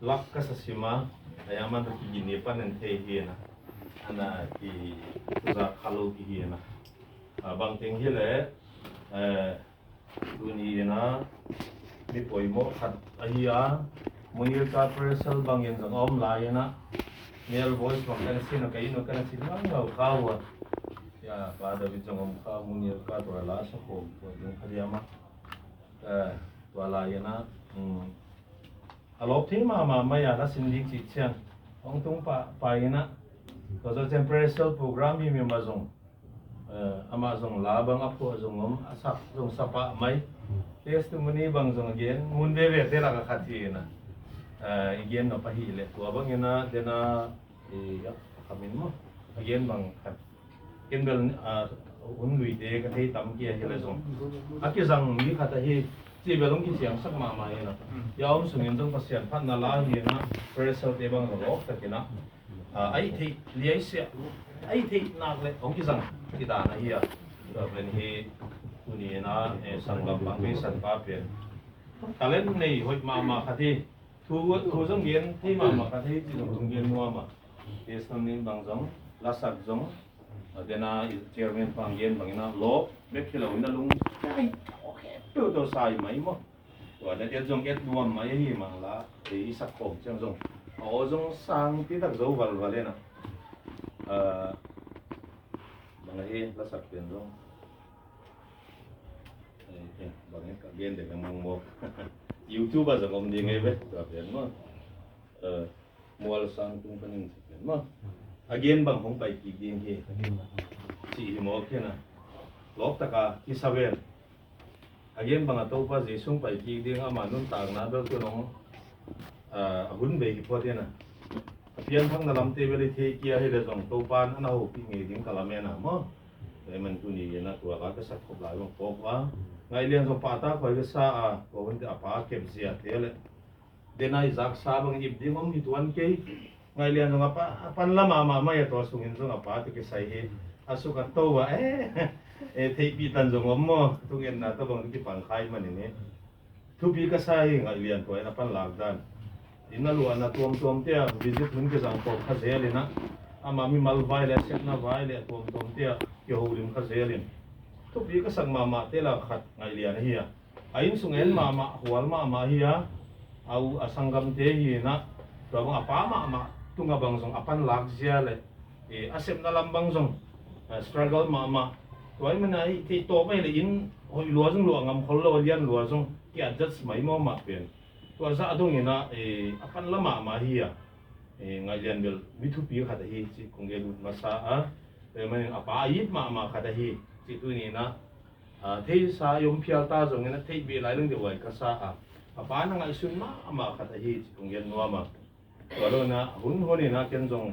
lakka sa sima ayaman ki ginipan en the hiena ana ki za khalo ki hiena bang ting hile dunia mi poimo khat ahia mungil ka presal bangin sang om layana mel voice makan sin kai no kan sin ngau kawa ya pada bijong om ka mungil ka to la sa ko ding khadiama to layana alop thi ma ya la sin dik chi chiang ong tung pa ina ko zo temporal program mi ma zong Amazon labang apo zong asak zong sapa mai testimony bang zong again mun bebe te la khati na again no pahi le to bang ina dena ya kamin mo again bang khat kendel un lui de ka thei tam kia hele zong aki zang mi khata hi chi belong ki siang sak ma ma ina ya om sungin zong pasian phat na la hi na pressure te bang ro ta kina ai thei liai se ai thei nak le ong ki zang kita na hiya ben hi tuni na sanggam bang san pa pe talen nei hoi ma khati thu jong gen thi ma khati chi jong gen nuwa ma es nam nin bang jong la sak jong dena chairman pang gen bang na lo me khilo na lung ai okay to sai mai mo wa da te jong et nuam mai hi mang la e sak khom chang jong o jong sang ti tak zo wal wal na Mangahi lasak pendong, bangin kagian dengan mangmok YouTube aja ngom di ngebe, tapi mah mual sangtung pening sekian mah, agian bang hong pai kigin ki, si himok na, lok taka kisaben, agian bang atau pas isung pai kigin amanun tang nadal tu nong, ahun begi na. Pian thang dalam tebel itu kia hile zong topan anau pingi ding kalamena mo emen tuni na tua ka sak khop lai bang pok wa ngai lian zong pata khoi sa a ko hun apa kem sia tele denai zak sa bang ib ding om hituan ke ngai lian zong apa pan lama ma ya to sungin zong apa te ke sai he asuka to wa thei pi tan zong om mo tungen na to bang ki pang khai man ni thu pi ka sai ngai lian to na pan lag dan ina luan na tuam tia visit mun ke jang ko khazel na ama mi mal vai le set na vai le tuam tia ke holim khazelin to bi ka sang mama te la khat ngai lian hi ain sungen mama hual mama hi au asanggam te hi na to bang apa mama tunga bang song apan lag sia le asem na lambang song struggle mama to ai manai ti to mai le in hoi luo jong luo ngam khol lo lian luo jong ki adjust mai mo ma pen to sa adong ina apan lama ma hiya ngalian bel mithu pi khata hi chi kongelu masa manin apa ayip ma khata hi chi tu ni na thei sa yom phial ta jong ina thei be lai lung de wai ka sa apa na ngai sun ma khata hi chi kongel nuwa ma to lo na hun honi na ken jong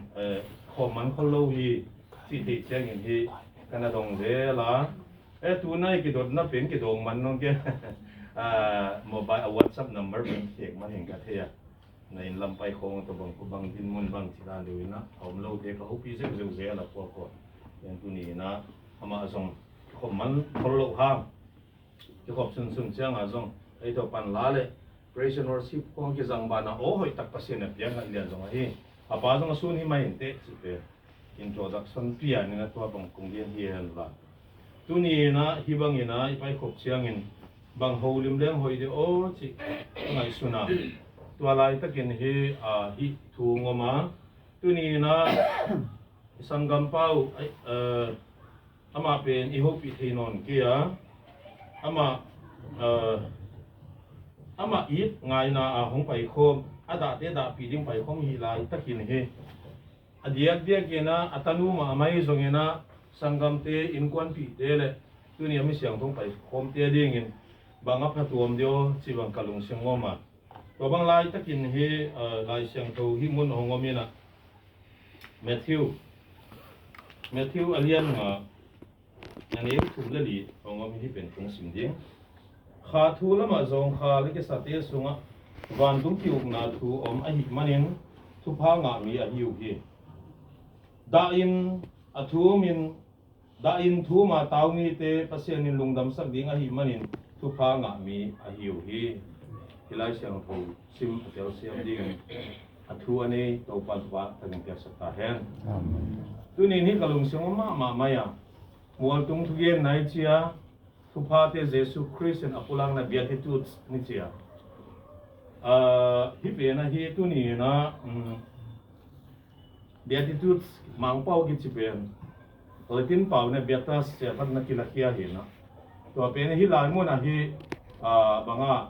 khoman kholo hi chi thei chang in hi kana dong de la tu nai ki dot na pen ki dong man nong ke mobile WhatsApp number bang siek ma heng ka thea na in lampai khong to bang ku bang din mun bang chira lewina hom lo de ka hopi se ze ze la ko yan tu ni na ama song khom man kholo ha ki khop sun chang a song ai to pan la le operation worship khong ki jang ba na o hoi tak pasin na piang a lian song hi apa song sun hi mai te chi pe introduction pia ni na to bang kong lian hi han la tu ni na hi bang ina ipai khop chiang in bang holim lem hoi de o chi ngai suna tua lai takin hi hi thu ngoma tuni na sanggam pau ama pen I hope it hinon kia ama it ngai na hong pai khom ada te da pi ding pai khom hi lai takin hi adiak dia kena atanu ma mai zongena sanggam te in kwan pi te le tuni ami siang thong pai khom te ding in bang ap tuam dio chi bang kalung singoma to bang lai takin hi lai siang to hi mun hongomina Matthew alian nga yani thu le li hongom hi pen tung sim ding kha thu lama zong kha le ke sate sunga van dum ki uk na thu om a hi manin thu pha nga mi a hiu hi da in a thu min da in thu ma taw mi te pasien in lungdam sak ding a hi manin thu pha nga mi a hiu hi hilai siang thu sim tel siam ding athu ani to pan wa tang pia sa hen tu ni ni kalung siang ma maya mual tung thu gen nai chia thu pa te jesu christ and apulang na beatitudes ni chia hi pe na hi tu ni na beatitudes mang pau ki chipen tin pau na beatas se pat na kilakia hi na to pe na hi lai mo na hi banga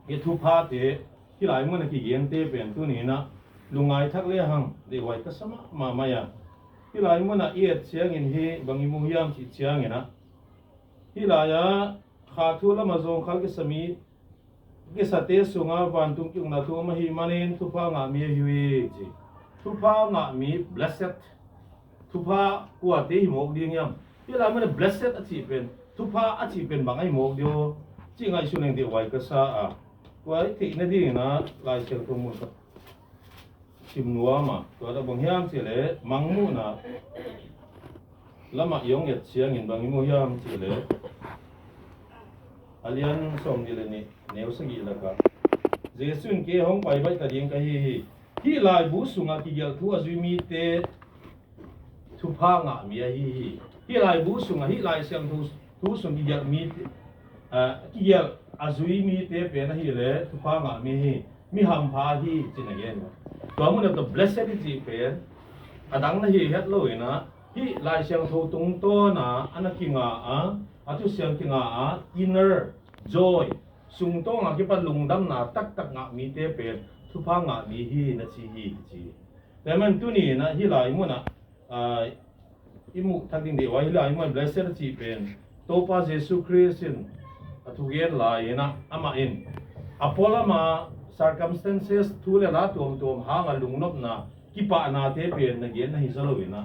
hi thu pa te hi lai mo na ki yen te pen tu ni na lungai thak le hang de wai ka sama ma maya hi lai mo na iet chiang in hi bangi mu hiam chi chiang ina hi la ya kha thu la ma zong khal ke sami ke sate sunga van tung kyung na thu ma hi manin thu pa nga mi hi chi thu pa nga mi blessed thu pa kwa te hi mok ding yam hi la ma na blessed a chi pen thu pa a chi pen bangai mok dio chi ngai su neng de wai ka sa a wai ti na ding na lai sel tu mu sim nuwa ma to da bong hiam chi le mang mu na lama yong yet chiang in bangi mu hiam chi le alian som ni le ni neu sagi la ka jesun ke hong pai bai ka ding ka hi lai bu sunga ki gel thu azui mi te thu pa nga mi hi lai bu sunga hi lai siang thu sung ki gel mi ki gel azui mi te pe na hi le thu pa nga mi ham pha hi chin again to mu na to blessed ji pe adang na hi het lo ina hi lai siang thu tung to na anaki nga atu siang ki nga inner joy sung to nga ki pa lungdam na tak nga mi te pe thu pa nga mi hi na chiแต่มันตัวนี้นะที่หลายมุ่นอิมุทักดิ่งเดียวที่หลายมุ่น blessed จีเป็นโตปาเยซูคริสต์ทุกอย่างหลายนะอามาอินอพอลมา circumstances ทุเลละตัวหางลุงนบนะกิปะนาเทเป็นนะเกณฑ์นะฮิซาโลวินะ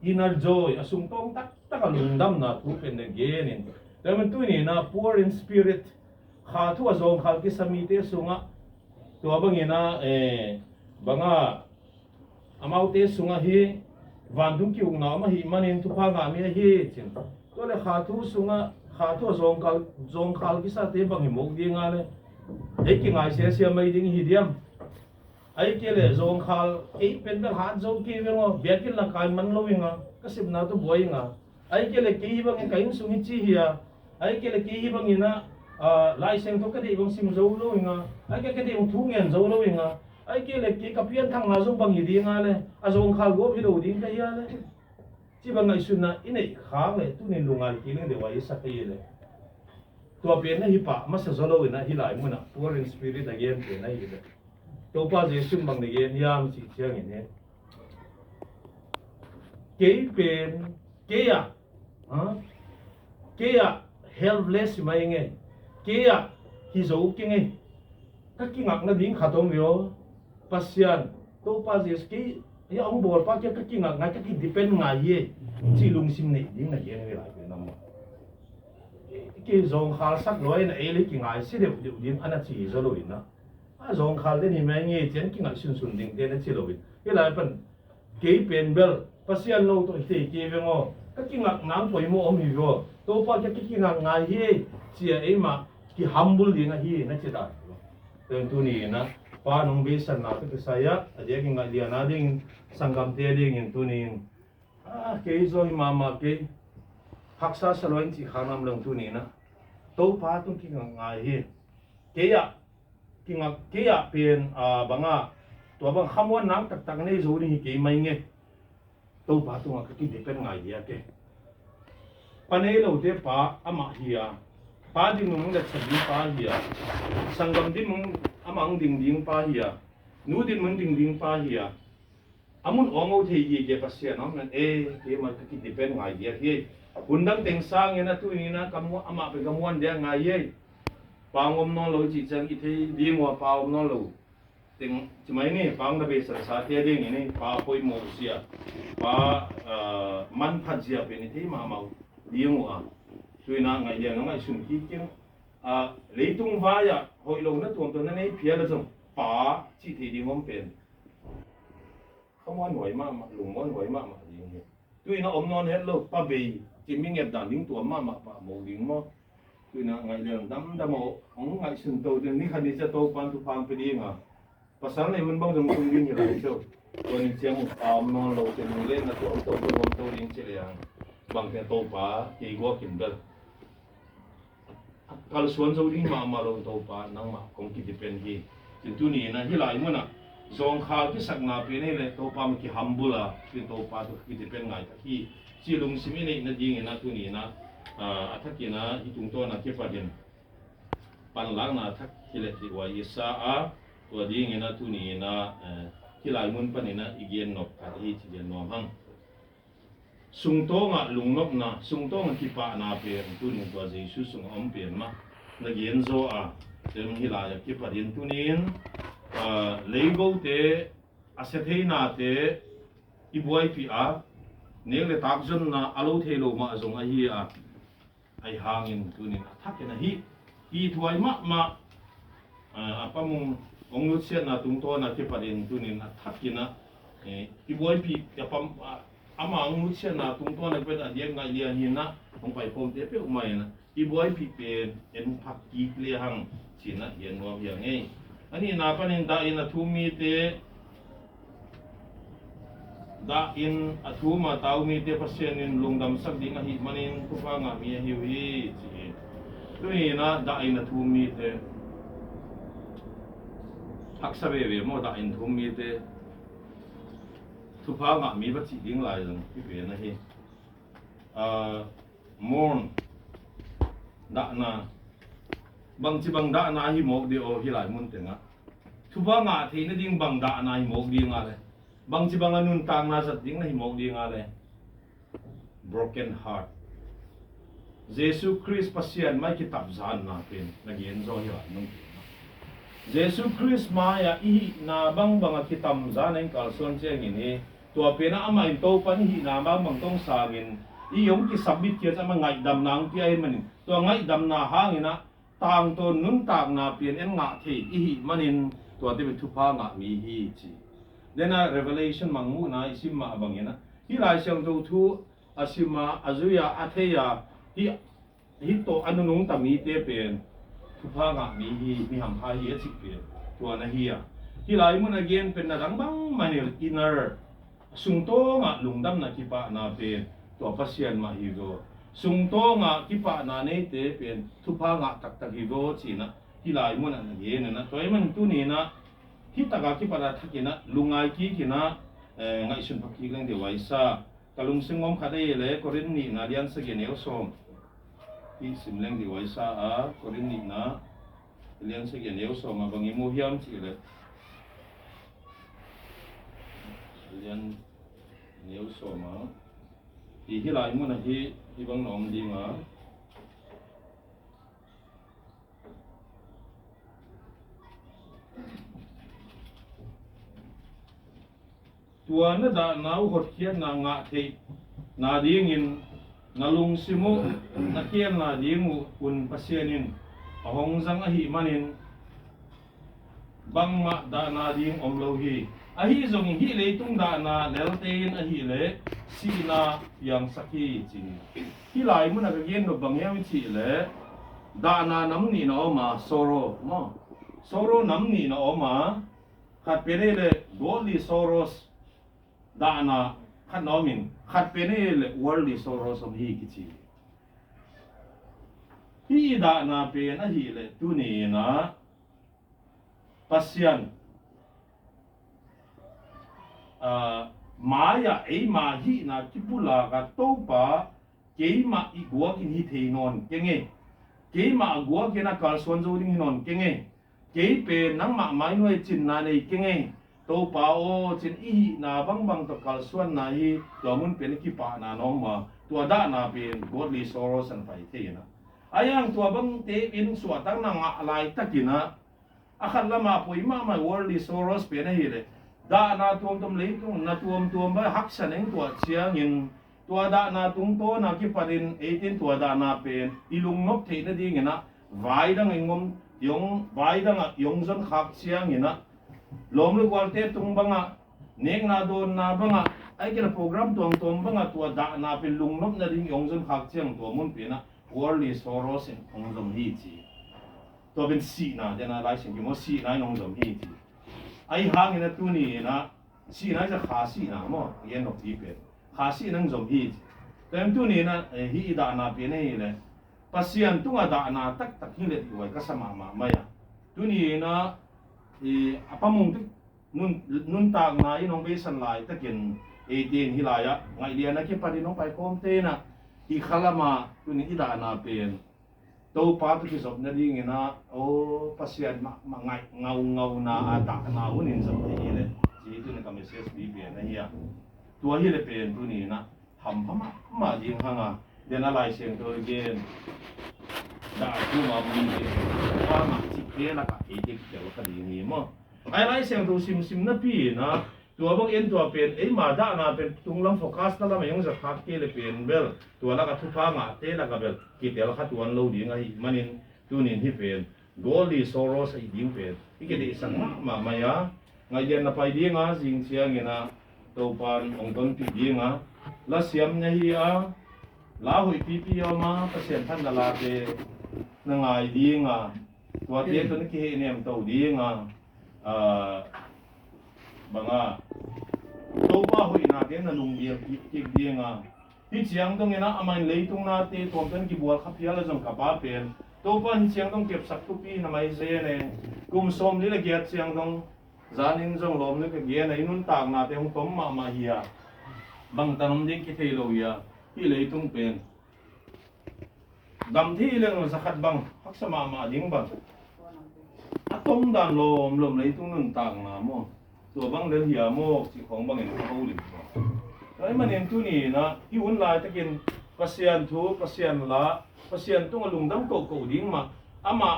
inner joy สุงตงตักลุงดำนะทุเป็นนะเกณฑ์แต่มันตัวนี้นะ poor in spirit ขาทั่วทรงขาลกิสมีเตสุงะตัวบางอย่างนะบางamau te sunga hi vandung ki ung na ma hi manin tu pha nga mi hi chin to le kha thu sunga kha thu zong khal ki sa te bang hi mok di nga le ai ki ngai se mai ding hi diam ai ke le zong khal ei pen bel ha zong ki we ngo bekin la kai man lo winga ka sip na to boy nga ai ke le ki hi bang kai sung hi chi hi ai ke le ki hi bang ina lai seng to ka de bang sim zo lo winga ai ke de bang thu ngen zo lo winga ai kia le ki kapian thang na zong bang yidi nga le azong khal go hido ding ka ya le chi bang ngai sunna inei khang le tu ni lungal ki le de wai sa ka le to pe na hi pa ma sa zolo na hi lai mu na poor in spirit again pe na hi le to pa je sun bang de gen yam chi chiang ne ke pen ke ya helpless mai nge ke ya hi zo ki nge ka ki ngak na ding khatom yo pasian to pa jes ki ya ong bor pa ke ki ngak ngai ki depend ngai ye chi lung sim nei ding na ye ngai lai pe nam ki zong khal sak loi na ele ki ngai si de din ana chi zo lo in na a zong khal de ni mai nge chen ki ngai sun ding de na chi lo in ye lai pan ke pen bel pasian lo to te ke ve ngo ka ki ngak nang poi mo om hi ro to pa ke ki ngak ngai ye chi e ma ki humble ding a hi na chi da tentu ni na pa nong bisan na to saya aja ki ngai dia na ding sanggam te ding in tunin ke zo mama ke haksa saloin chi khanam long tu ni na to pa tung ki ngai hi ke ya pen banga to bang khamwan nang tak nei zo ni ke mai nge to pa tung ka ki depend ngai dia ke panei lo te pa ama hiya pa ding mong da chabi pa hiya sanggam din mong amang ding pa hiya nu din mong ding pa hiya amun ongo the ye ke pasya no nan ke ma ki depend ngai dia hi undang teng sang ena tu ni na kamu ama pe kamuan dia ngai ye pangom no lo ji chang i the ding wa pa om no lo ting chimai ni pang da be sa te ding ni pa poi mo sia pa man phat sia pe ni the ma mau ding wa suina ngai dia ngai sun ki king leitung va ya hoi lo na tuam to na nei phia la jong pa chi thi ding om pen kamuan hoi ma lung mon hoi ma ding ni tuina om non het lo pa be chi ming et dan ding tuam ma pa mo ding mo tu na ngai leng dam damo ong ngai sun to den ni khani cha to pan tu phang pe di nga pasal le mun bang dong tung din ni lai so to ni chiang no lo te ni le na to ding che yang bang te to pa ki go kim dal kalau suan zo ding ma lo to pa nang ma kong ki depend hi tin tu ni na hi lai mun na zong kha ki sak na pe ne le to pa mi ki hambula tin to pa tu ki depend ngai ta hi chi lung sim ni na ding na tu ni na athakina itung to na ke padin pan lang na thak kile ti wa isa a to ding na tu ni na kilai mun pan na igen nop ka hi chi den nom hang sung to nga lung nop na sung to nga ki pa na pe tu ni to jesu sung om pe ma na gen zo a tem hi la ya ki padin tu nin lego te asethe na te ibuai pi a ne le tak zon na alo thelo ma zong a hi a ai hangin tunin athakena hi thuai ma apamung onglut sian na tungto na ke parin tunin athakina iboy pi apam ama onglut sian na tungto na pe da diam ngai lian hin na ong pai pom te pe umai na iboy pi pen en phak ki ple hang china yen wa yang ei ani na panin da in athumi te da in athuma taumi te pasien in lungdam sak ding hi manin kupa nga mi hi chi tui na da in athumi te haksabe ve mo da in thumi te thupa nga mi ba chi ding lai jang ki pe na hi mon da na bang chi bang da na hi mo de o hi lai mun te nga thupa nga the na ding bang da na hi mo ding nga le bang si bang anun tang na sa ding na himog di nga le broken heart Jesus Christ pasian mai kitab zan natin nag-enjoy hiwa nung Jesus Christ maya ihi na bang kitam zan ang kalson siyang ini tua pena ama into pan hi na bang tong sangin iyong kisabit kaya sa mga idam na ang piyay manin tua nga idam na hangina tang to nun tang na piyan en nga thi ihi manin tua tibi tupa nga mi hi chi Dena revelation mangmu na isimma abangena hilai siang to thu asima azuya atheya hi to anunung tami te pen thupa nga mi hi mi ham ha hi chik pe to na hi hilai mun again pen na rangbang manil inner sungto nga lungdam na kipa na pen to pasian ma hi go sungto nga kipa na ne te pen thupa nga tak tak hi go china hilai mun an again na toy man tu ni na kita kaki pada thakina lungai ki kina ngai sun pakki lang de waisa kalung singom khadai le korin ni na lian sage neo som ki simleng de waisa a korin ni na lian sage neo som ma bangi mo hiam chi le lian neo som ma hi hilai mo na hi bang nom ding a tuan da nau hot kian na nga the na dingin nalung simu na kian na dingu un pasienin ahong zang ahi manin bang ma da na ding omlo hi ahi zong hi le tung da na leltein ahi le si na yang saki chin hi lai mun na gen no bang yang chi le da na nam ni no ma soro mo soro nam ni no ma khat pere le godly sorrows da na khat nomin khat pene le worldly sorrows of hi kichi hi da na pe na hi le tu ni na pasyan maya ei ma hi na kipula ka topa keima igwa kin hi theinon kenge keima agwa kena kalson zo ding hinon kenge keipe nang ma mai noi chin na nei kenge to pa o chin i na bang to kalsuan na hi to mun pen ki pa na no ma to da na pen godly sorrows and pai the na ayang to bang te in suatang na nga lai takina akhan lama poi ma ma worldly sorrows pen hi le da na tom le tung na tom ba hak saneng to chiang in to da na tung to na ki parin 18 to da na pen ilung ngop the na ding na vai dang ingom yong vai dang yong zon khak chiang ina lom lu kwalte tung banga nek na don na banga ai kena program tuang tom banga tua da na pe lungnop na ring yong zon khak chiang to mun pe na worldly sorrows in ong zom hi chi to ben si na jana lai sing ki mo si na ong zom hi chi ai hang ina tu ni na si na ja kha si na mo yen nok ti pe kha si nang zom hi chi tem tu ni na hi da na pe nei le pasian tunga da na tak tak hi le wai ka sama ma maya tu ni na apamung nun tak na inong besan lai takin 18 hilaya ngai dia na ki parinong pai komte na i khalama tu ni ida na pen to pa tu ki sob na ding na o pasian ma ngai ngau na ada na unin sob ti le ji tu ni ka message bi be na hiya tua hi le pen tu ni na ham ma ding hanga dia na lai siang to again da tu ma mi pa ma chi ke la ka e dik de ka ding ni mo ai lai siang tu sim na pi na tua bang en tua pen ma da na pen tunglam focus na la ma yung za khak ke le pen bel tua la ka thu pa nga te la ka bel ki te la kha tuan lo ding ai manin tunin hi pen golly sorrows ai ding pen ki de sang ma ya ngai yen na pai ding a jing chiang ina to pan ong ton pi ding a la siam na hi a la hui pi pi yo ma pasien than la te na ngai ding a tua te to ni ki he nem to ding a banga to ba hui na te na lung dia ki ding a hi chiang tong ina amain leitung na te tom pen ki bual khapia la jong ka pa pen to pa hi chiang tong kep sak tu pi na mai je ne kum som li la giat chiang tong zanin jong lom le ka ge na inun tak na te hong tom ma hiya bang tanom ding ki thei lo ya hi leitung pen dam thi le no sakhat bang hak sama ma ding bang atom dan lom leitung nun tak na mo tua bang le hiya mo chi khong bang en ko lim ai manen tu ni na hi un lai takin pasian thu pasian la pasian tung lung dam ko ding ma ama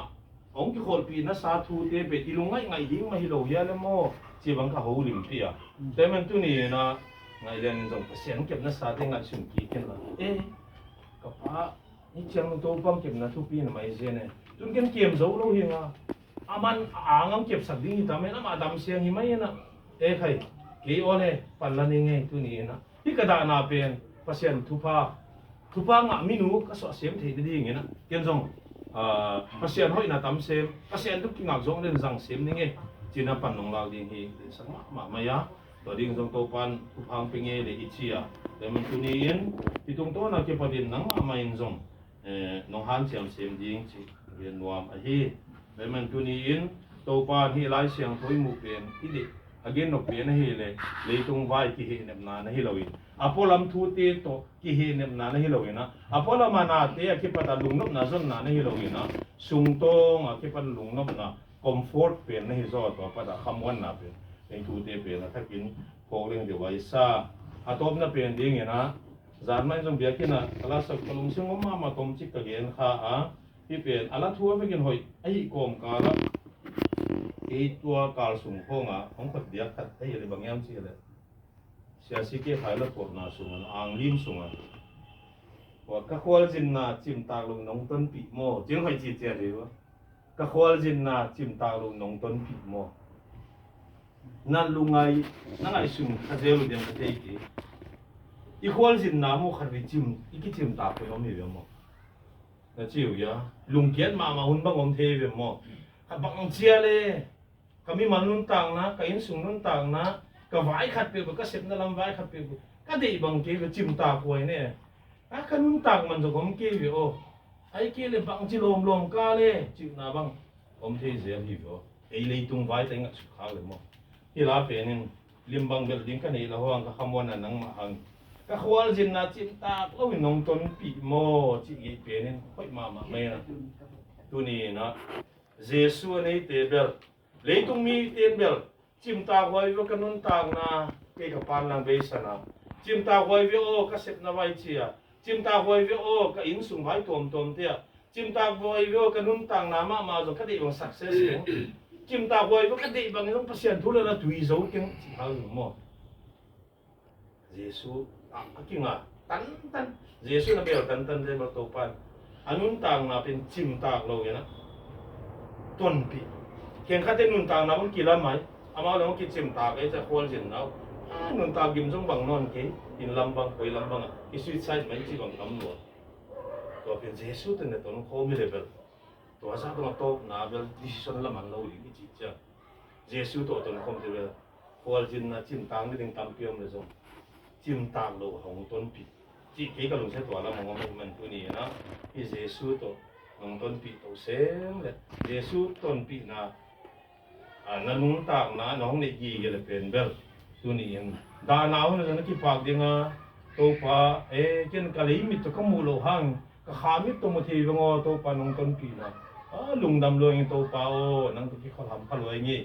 ong ki khol pi na sa thu te pe ti lungai ngai ding ma hi lo ya le mo chi bang ka ho lim pi ya te men tu ni na ngai len jong pasian kep na sa te ngai sum ki ken la ka pa ni chang to bang kep na thu pi na mai je ne tun ken kem zo lo hi nga aman angam kep sak ding ta me na ma dam siang hi mai na khai ke ole palani nge tu ni na hi ka da na pen pasian thupa nga minu ka so sem the di nge na ken jong pasian hoi na tam sem pasian tu ki ngak jong len jang sem ni nge china pan nong la ding hi sang ma ya to ding jong to pan phang pinge le ichia le man tu ni in ti tung to na ke padin nang ma in jong nong han siam sem ding chi yen nuam a hi le man tu ni in to pan hi lai siang thoi mu pen hi de again no pen hi le leitung vai ki hi nem na hi lowi apolam thu te to ki hi nem na hi lowi na apolam na te ki pata lung nop na zon na hi lowi na sung tong ki pan lung nop na comfort pen hi zo to pata khamwan na pen en thu te pen na thakin pholeng de wai sa atop na pen ding na zan mai jong bia ki na ala sak kalung sing ma tom chik ka gen kha a hi pen ala thu a ken hoi ai kom ka la tua kal sung honga hong pat dia khat ai le bangyam chi le sia si ke khai la por na sung ang lim sung a wa ka khwal jin na chim ta lung nong ton pi mo jing hoi chi che le wa ka khwal jin na chim ta lung nong ton pi mo na lungai na ngai sung kha je lu den ka te ki i khwal jin na mo khat ri chim i ki chim ta pe mi ve mo na chiu ya lung kian ma hun bang om the ve mo ka bang chia le kami manun tang na kain sung nun tang na ka vai khat pe ka sep na lam vai khat pe ka dei bang ke ka chim ta koi ne a ka nun tang man zo gom ke vi o ai ke le bang chi lom ka le chi na bang om the je hi vo ei le tung vai tai nga su kha le mo hi la pe nin lim bang bel ding ka nei la hoang ka khamon na nang ma hang ka khwal jin na chim ta lo nong ton pi mo chi ge pe nin hoi ma me na tu ni na Jesu nei te bel leitung mi ten bel chim ta hoi vo kanun tang na ke ka pan lang be sana chim ta hoi ve o ka sep na vai chia chim ta hoi ve o ka in sung vai tom te chim ta hoi ve o kanun tang na ma zo ka dei bang success chim ta hoi vo ka dei bang long pasien thu la tui zo ken chi hal mo Jesu akinga tan Jesu na bel tan de ma to pan anun tang na pen chim ta lo ya na ton pi ken kha te nun tang na bon kila mai ama lo ki chim ta ke cha khol jin nau nun ta gim jong bang non ke in lam bang koi lam bang ki sweet side mai chi bang kam lo ตัวเป็นเยซูตัวเนี่ยตัวน้องโคมีเลเวลตัวซาตัวโตนาเวลดิสิชันละมันเราอีกจีจ้าเยซูตัวน้องโคมีเลเวลพอจินนะจิมตางนี่ถึงตามเพียงเลยส่งจิมตางเราของต้นปีจีเกี่ยวกับลุงเสตัวละมันตัวนี้นะที่เยซูตัวน้องต้นปีตัวเสียงเลยเยซูต้นปีนะนั่นนุ่งตางนะน้องในยี่กันเลยเป็นเบลตัวนี้ยังดานาวนะที่ปากเดียงตัวป้ากินกะลิมิตตัวก็มูโลหังก็ขามิตตัวมาทีงอตัวป้าน้องต้นปีนะลุงดำรวยตัวป้าโอ้นั่งตัวที่เขาทำเขารวยงี้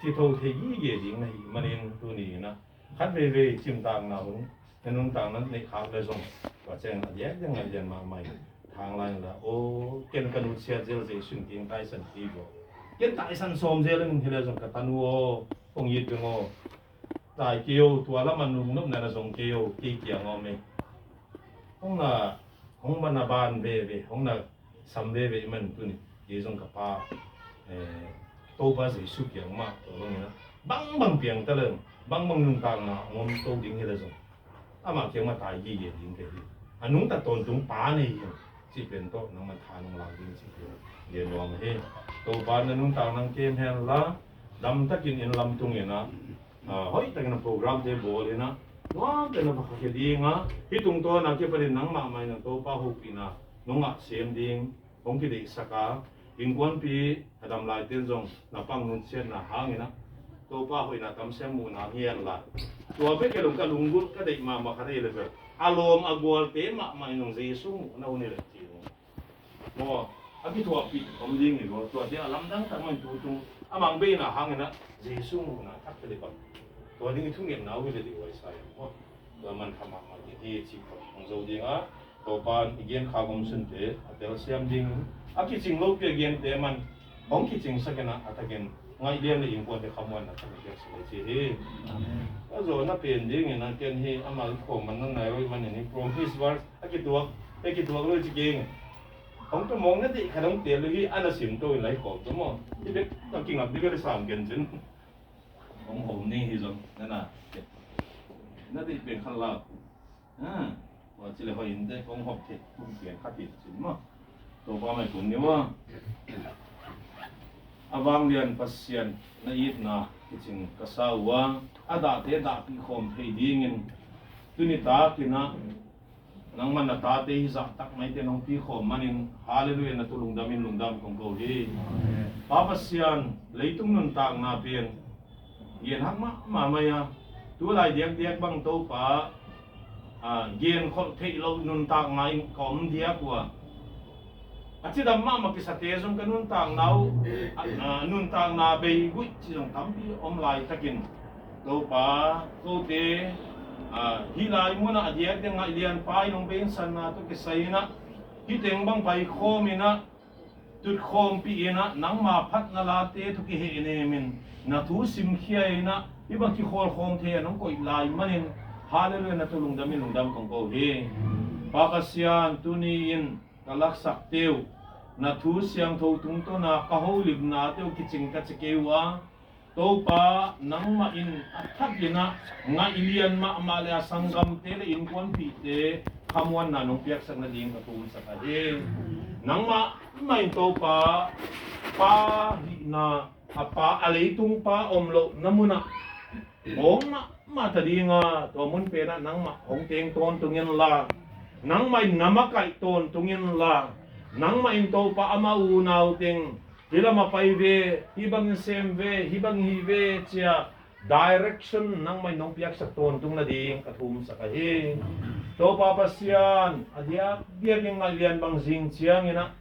ที่โทรเทียยี่ดิ่งในมันเองตัวนี้นะคัดเวจิมต่างนาหุ่นในนุ่งต่างนั้นในขาเลยส่งว่าแจ้งแยกยังไงเรียนมาใหม่ทางไรละโอ้กินกันนุ่งเสียเจลเจสุนกินไตสันทีบ่กินไตสันสมเจริญที่เลยส่งกตันวัวคงยึดเป็นงอตายเกี่ยวตัวละมันนุ่มนุ่มในระส่งเกี่ยวกี่เกี่ยงงอไหมห้องน่ะห้องบรรณาบาลเบห้องน่ะสัมเบมันตัวนี้ยี่ส่งกับป้าโตภาษีสุขอย่างมากตัวนี้นะบางเพียงแต่เรื่องบางนุ่งต่างนะงอมโตดิ้งให้เลยส่งอามาเกี่ยงมาตายยี่เยี่ยดิ้งไปดิอันนุ่งแต่ตนตรงป้านี่ที่เป็นโตน้ำมันทานน้ำลายดิ้งสิเดี๋ยวรวมให้โตป้านั่นนุ่งต่างนั่งเกมแฮนละดำตะกินอินลำตรงนี้นะเฮ้ยแต่กันโปรแกรมเดบอเลยนะว้าแต่ละพักแค่ดิ้งอ่ะที่ตรงตัวนักเก็บประเด็นนังมาไม่นะโตป้าหุบปีนะน้องอ่ะเสียมดิ้งผมคิดอีกสักการอิงกวนปีดำลายเตียนจงนับปังนุ่นเชียนนะหางนะตัวป้าหอยนะทำเสียมูนาเฮียนละตัวเป็ดกระลุงกระลุงกุดก็ได้มาคดีเลยแบบอารมณ์อากวลเต็มมาอินงเจสุงน่าอุนี่เลยจีนบ่อากิตัวปีผมยิงอีกว่าตัวเดียวลำดังตั้งมันจู่อามังเบนะหางนะเจสุงนะทักไปเลยก่อนตัวนี้ทุ่งเงินน่าวิเลยดีไว้ใส่ว่าตัวมันทำมาที่จีบของโจดิงอ่ะตัวป้าอีกเย็นข้าวกลมสุนเตะเดี๋ยวเสียมดิงอากิจริงลูกเปียกเย็นแต่มันของกิจริงสักนะอาตะเกนง่ายเดียนเลยอิงควรจะคำวันนะทำให้เกิดสิ่งที่ดีก็โจน่าเปลี่ยนจริงอย่างนั้นเกณฑ์ที่อามาลิโกมันนั่นไหนว่ามันอย่างนี้ promise was อากิตัวก็เลยจริงของตัวมองนั่นที่ขนมเตี๋ยวเลยที่อันนั้นสิมตัวไหนก่อนตัวมั้งที่เด็กต้องกินกับที่ก็ได้สามเกณฑ์จริงของผมนี่ที่สุดนั่นน่ะนั่นที่เป็นขั้นลับว่าจะเลยพอเห็นได้ของหอบเทคทุ่งเสียงขัดติดสิมั้งตัวป้าไม่คุ้นเนี่ยว่าบางเรียนภาษาในอิฐนะที่จริงก็สาวว่าดาเตดาปีคอมเพย์ดิ้งตุนิตากินะนังมันตาเตหิสักตักไม่เตนองปีคอมมันินฮาเลลูยานะตุลุงดามินลุงดามของเขาเฮภาษาเลยตุ้งนุนตางนาเพียงเย็นหักมายาตัวลายเดียกบางโตป้าเย็นคนเทเรานุนตางนายคอมเดียกว่าอาทิตย์ดำมาkisah tezong ka nuntang nuntang na beiguit silang tampi omlay takin to pa to te hilay mo na adiak nga ilian pa inong bensan na to kisay na hiteng bang pay komi na tut kompi ina nang mapat na late to kihinemin na tu simkiyay na ibang kihol kom te anong ko ilay manin hallelujah na tulong damin lungdam kong kohe pakasyan tuniin kalaksak teo na thu siang tho tung to na kahulib na teo kiching katsikewa to pa nang main athagina nga ilian malya sanggam tele in kon pite kamwan na nung piyak sang nading katul sa kahe nang main to pa na apa alitung pa omlo namuna matadi nga to mun pena nang hong teng ton tungin la nang may namakai ton tungin la nang mainto pa amaunaw ting hila mapaive hibang semve hibang hive tia direction nang may nong piyak sa ton tung nading katum sa kahi to papasyan adiak biak yung alian bang zing chiang ina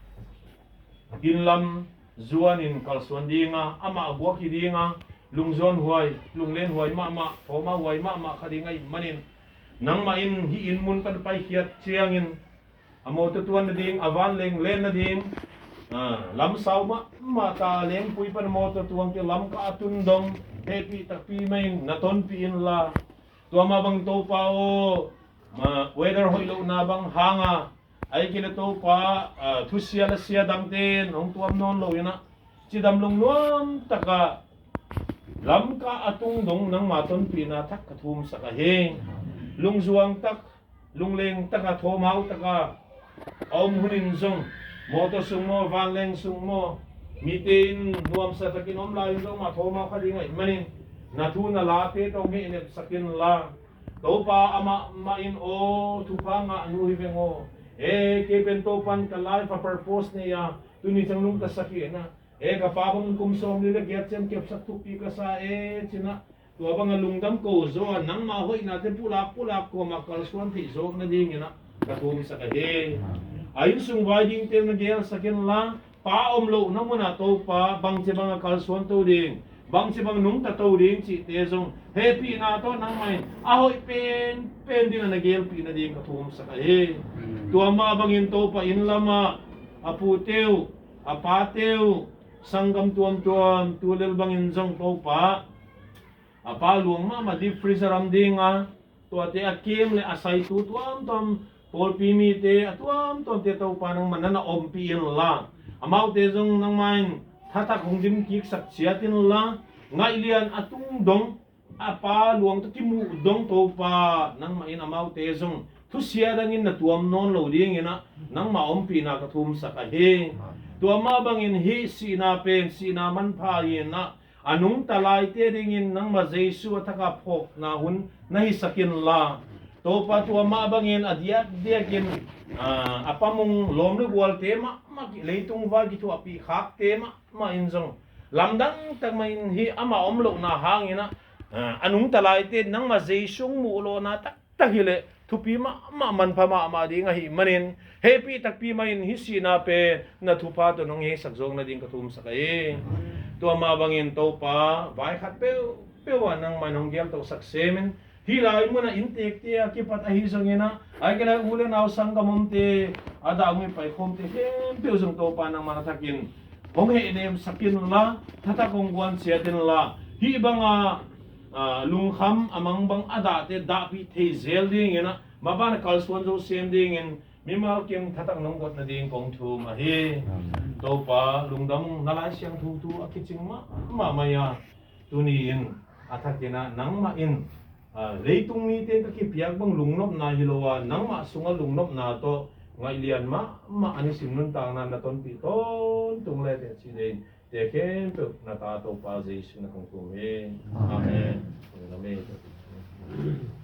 ginlam zuanin kalsuan dinga ama abuak hidinga lungzon huay lunglen huay mama thoma huay mama kadingay manin nang main hiin mun kan pai hiat chiangin amo tutuan na ding avan leng len na ding lam saw mata leng pui pan mo tutuang ti lam ka atundong happy takpi may naton piin la tuama bang to pa o weather hoilo na bang hanga ay kinato pa tusya la siya dangten ong tuam non lo yun na sidam long nuam taka lam ka atundong nang maton pina tak katum sa kahing lungzuang tak lungleng taka thomau taka om hunin zong moto sung mo van leng sung mo mitin nuam sa takin om lain zong ma thoma khadingai manin natu na late to nge ne sakin la to pa ama ma in o tu pa nga anu hiveng o ke bento pan kalai pa purpose niya tuni chang nung kasaki na kapabang kumsom nila get chen kep sak tupi ka sa china to abang lungdam ko zo nang ma hoi natin pula ko makal swan ti zo na ding ina katum sa kahe ayun sung wading tem na gel sakin la pa om lo na muna to pa bang che bang kal swan to ding bang si bang nung tataw rin si Tezong happy na to nang main ahoy pen din na nagel pi na din katum sa kahe tuwa mabangin to pa inlama aputew apatew sanggam tuam tulil bangin zong to pa apaluang ma deep freezer amding tuwa te akim le asay tu tuam tom pol pimi te atuam tom te to pa nang manana ompi in la amaw Tezong nang main hatak hong dim kik sak siatin la ngai lian atung dong apa luang to kimu dong to pa nang main amaw Tezong tu siadangin na tuam non lo ding ina nang maompi na katum sa kahe tuama bangin hi sinapeng sinaman pa yin na anung talay te ringin nang majesu ataka phok na hun nahi sakin la to pa tuama bangin adiak diakin apamong lomne wal tema leitung va gitu api khak tema ma injong lamdang tagmain hi ama omlo na hangina anung talay te nang majesung mulo na tak tahile thupi ma man pa ma di nga hi manin happy takpi main hi sinape na thupa to nong hi sakjong na ding katum sa kai to ma bangin to pa vai khat pe nang manong gel to saksemen hilai mo na intek te akipat ahisong ina ay kala ulen aw sanggamom te ada umi pai khom te hem pe usong to pa nang manatakin hong he nem sakin la tatakong guan siatin la hi banga lungkham amang bang ada te da pi the zel ding ina mabana kalswan zo sem ding in mimal kem thatak nong got na ding kong thu ma hi to pa lungdam nalai siang thu akiching ma maya tunin athakina nang ma in leitung mi te ka ki piak bang lungnop na hilowa nang ma sunga lungnop na to ngai lian ma ani simnun tang na ton pi ton tung le te chi de te kem pe na ta to pa jesu na kong tu me amen amen